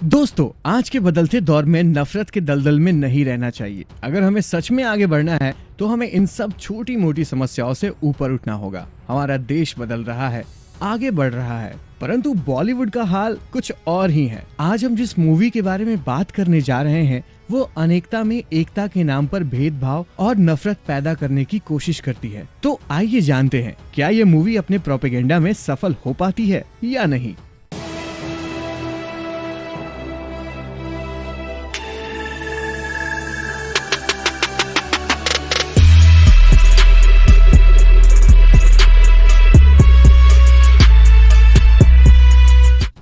दोस्तों, आज के बदलते दौर में नफरत के दलदल में नहीं रहना चाहिए। अगर हमें सच में आगे बढ़ना है तो हमें इन सब छोटी मोटी समस्याओं से ऊपर उठना होगा। हमारा देश बदल रहा है, आगे बढ़ रहा है, परंतु बॉलीवुड का हाल कुछ और ही है। आज हम जिस मूवी के बारे में बात करने जा रहे हैं वो अनेकता में एकता के नाम पर भेदभाव और नफरत पैदा करने की कोशिश करती है। तो आइए जानते हैं, क्या ये मूवी अपने प्रोपेगेंडा में सफल हो पाती है या नहीं।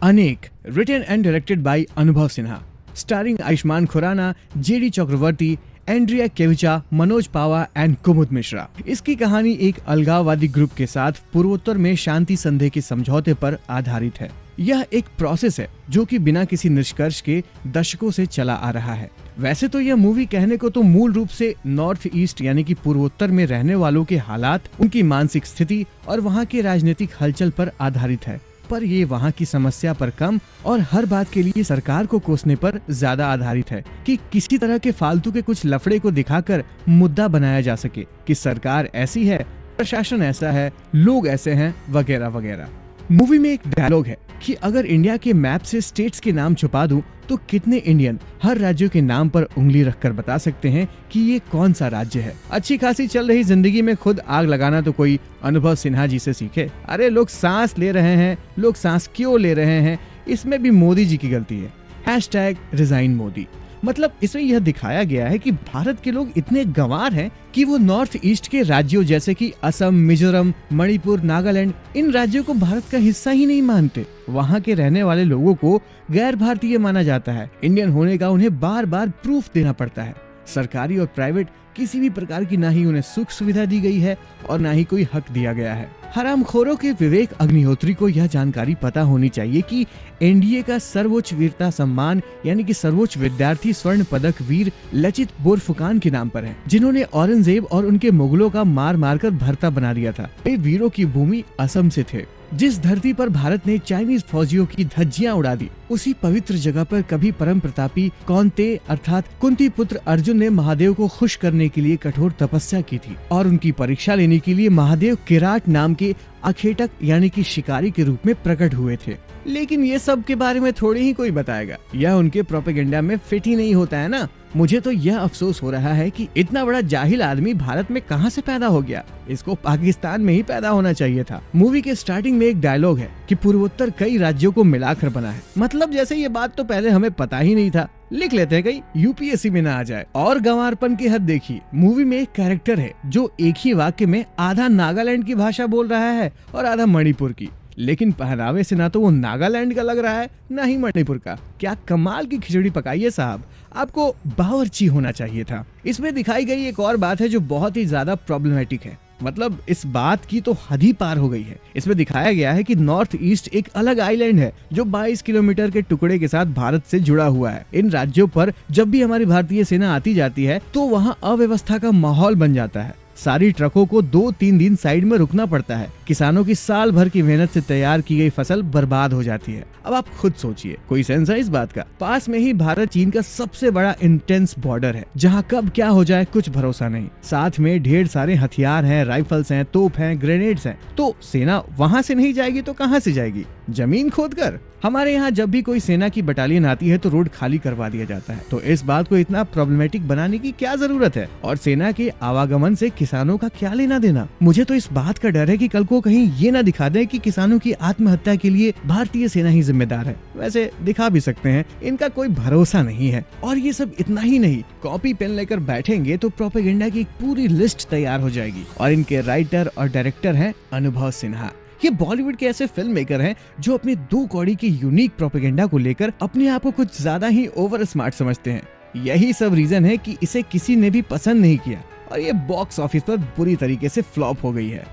अनेक, written and directed by Anubhav Sinha, starring Ayushmann Khurrana, JD Chakravarthy, Andrea Kevichusa, Manoj Pahwa and Kumud Mishra. इसकी कहानी एक अलगाववादी ग्रुप के साथ पूर्वोत्तर में शांति संधि के समझौते पर आधारित है। यह एक प्रोसेस है जो कि बिना किसी निष्कर्ष के दशकों से चला आ रहा है। वैसे तो यह मूवी कहने को तो मूल रूप से नॉर्थ ईस्ट यानी कि पूर्वोत्तर में रहने वालों के हालात, उनकी मानसिक स्थिति और वहाँ के राजनीतिक हलचल पर आधारित है, पर ये वहाँ की समस्या पर कम और हर बात के लिए सरकार को कोसने पर ज्यादा आधारित है कि किसी तरह के फालतू के कुछ लफड़े को दिखाकर मुद्दा बनाया जा सके कि सरकार ऐसी है, प्रशासन ऐसा है, लोग ऐसे हैं, वगैरह वगैरह। मूवी में एक डायलॉग है कि अगर इंडिया के मैप से स्टेट्स के नाम छुपा दूं तो कितने इंडियन हर राज्यों के नाम पर उंगली रखकर बता सकते हैं कि ये कौन सा राज्य है। अच्छी खासी चल रही जिंदगी में खुद आग लगाना तो कोई अनुभव सिन्हा जी से सीखे। अरे लोग सांस ले रहे हैं, लोग सांस क्यों ले रहे हैं, इसमें भी मोदी जी की गलती है। #resign मोदी। मतलब इसमें यह दिखाया गया है कि भारत के लोग इतने गंवार हैं कि वो नॉर्थ ईस्ट के राज्यों जैसे कि असम, मिजोरम, मणिपुर, नागालैंड, इन राज्यों को भारत का हिस्सा ही नहीं मानते। वहाँ के रहने वाले लोगों को गैर भारतीय माना जाता है। इंडियन होने का उन्हें बार बार प्रूफ देना पड़ता है। सरकारी और प्राइवेट किसी भी प्रकार की ना ही उन्हें सुख सुविधा दी गई है और ना ही कोई हक दिया गया है। हरामखोरों के विवेक अग्निहोत्री को यह जानकारी पता होनी चाहिए कि एनडीए का सर्वोच्च वीरता सम्मान यानी कि सर्वोच्च विद्यार्थी स्वर्ण पदक वीर लचित बोरफुकान के नाम पर है, जिन्होंने औरंगजेब और उनके मुगलों का मार मार कर भरता बना दिया था। वे वीरों की भूमि असम से थे। जिस धरती पर भारत ने चाइनीज फौजियों की धज्जियां उड़ा दी, उसी पवित्र जगह पर कभी परम प्रतापी कौन्तेय अर्थात कुंती पुत्र अर्जुन ने महादेव को खुश करने के लिए कठोर तपस्या की थी और उनकी परीक्षा लेने के लिए महादेव किराट नाम के अखेटक यानी कि शिकारी के रूप में प्रकट हुए थे। लेकिन ये सब के बारे में थोड़ी ही कोई बताएगा, यह उनके प्रोपेगेंडा में फिट ही नहीं होता है ना। मुझे तो यह अफसोस हो रहा है कि इतना बड़ा जाहिल आदमी भारत में कहां से पैदा हो गया। इसको पाकिस्तान में ही पैदा होना चाहिए था। मूवी के स्टार्टिंग में एक डायलॉग है कि पूर्वोत्तर कई राज्यों को मिलाकर बना है। मतलब जैसे ये बात तो पहले हमें पता ही नहीं था। लिख लेते हैं कहीं यूपीएससी में ना आ जाए। और गंवारपन की हद देखिए, मूवी में एक कैरेक्टर है जो एक ही वाक्य में आधा नागालैंड की भाषा बोल रहा है और आधा मणिपुर की, लेकिन पहनावे से ना तो वो नागालैंड का लग रहा है ना ही मणिपुर का। क्या कमाल की खिचड़ी पकाई है साहब, आपको बावर्ची होना चाहिए था। इसमें दिखाई गई एक और बात है जो बहुत ही ज्यादा प्रॉब्लमेटिक है। मतलब इस बात की तो हद ही पार हो गई है। इसमें दिखाया गया है कि नॉर्थ ईस्ट एक अलग आइलैंड है जो 22 किलोमीटर के टुकड़े के साथ भारत से जुड़ा हुआ है। इन राज्यों पर जब भी हमारी भारतीय सेना आती जाती है तो वहाँ अव्यवस्था का माहौल बन जाता है। सारी ट्रकों को 2-3 दिन साइड में रुकना पड़ता है। किसानों की साल भर की मेहनत से तैयार की गई फसल बर्बाद हो जाती है। अब आप खुद सोचिए, कोई सेंस है इस बात का? पास में ही भारत चीन का सबसे बड़ा इंटेंस बॉर्डर है जहां कब क्या हो जाए कुछ भरोसा नहीं। साथ में ढेर सारे हथियार हैं, राइफल्स हैं, तोप हैं, ग्रेनेड्स हैं। तो सेना वहां से नहीं जाएगी तो कहां से जाएगी? जमीन खोद कर? हमारे यहाँ जब भी कोई सेना की बटालियन आती है तो रोड खाली करवा दिया जाता है। तो इस बात को इतना प्रॉब्लमेटिक बनाने की क्या जरूरत है? और सेना के आवागमन से किसानों का क्या लेना देना? मुझे तो इस बात का डर है कि कल को कहीं ये ना दिखा दें कि किसानों की आत्महत्या के लिए भारतीय सेना ही जिम्मेदार है। वैसे दिखा भी सकते हैं, इनका कोई भरोसा नहीं है। और ये सब इतना ही नहीं, कॉपी पेन लेकर बैठेंगे तो प्रोपेगेंडा की एक पूरी लिस्ट तैयार हो जाएगी। और इनके राइटर और डायरेक्टर हैं अनुभव सिन्हा। ये बॉलीवुड के ऐसे फिल्म मेकर हैं जो अपने 2 कौड़ी की यूनिक प्रोपेगेंडा को लेकर अपने आप को कुछ ज्यादा ही ओवर स्मार्ट समझते हैं। यही सब रीजन है कि इसे किसी ने भी पसंद नहीं किया और ये बॉक्स ऑफिस पर बुरी तरीके से फ्लॉप हो गई है।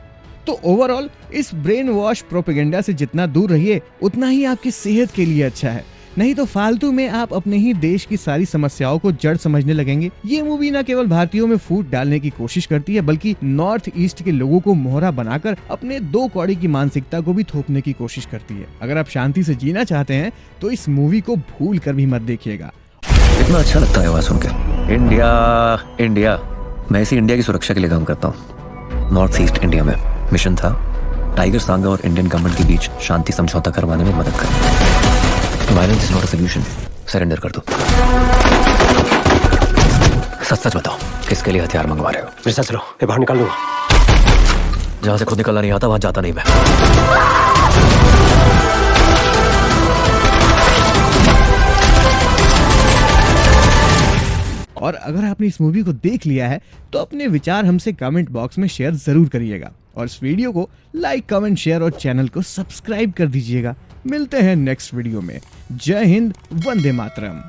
तो ओवरऑल इस ब्रेन वॉश प्रोपेगेंडा से जितना दूर रहिए उतना ही आपकी सेहत के लिए अच्छा है। नहीं तो फालतू में आप अपने ही देश की सारी समस्याओं को जड़ समझने लगेंगे। ये मूवी न केवल भारतीयों में फूट डालने की कोशिश करती है, बल्कि नॉर्थ ईस्ट के लोगों को मोहरा बनाकर अपने दो कौड़ी की मानसिकता को भी थोपने की कोशिश करती है। अगर आप शांति से जीना चाहते हैं तो इस मूवी को भूल कर भी मत देखिएगा। इतना अच्छा लगता है आवाज सुन के। इंडिया इंडिया, मैं इसी इंडिया की सुरक्षा के लिए काम करता हूँ। नॉर्थ ईस्ट इंडिया में मिशन था टाइगर सांगा और इंडियन गवर्नमेंट के बीच शांति समझौता करवाने में मदद करना। Violence is not a solution, surrender कर दो। सच सच बताओ, किसके लिए हथियार मंगवा रहे हो? मेरे साथ चलो, मैं बाहर निकाल दूंगा। जहां से खुद निकलना नहीं आता वहां जाता नहीं मैं। और अगर आपने इस मूवी को देख लिया है तो अपने विचार हमसे कमेंट बॉक्स में शेयर जरूर करिएगा और इस वीडियो को लाइक, कमेंट, शेयर और चैनल को सब्सक्राइब कर दीजिएगा। मिलते हैं नेक्स्ट वीडियो में। जय हिंद, वंदे मातरम।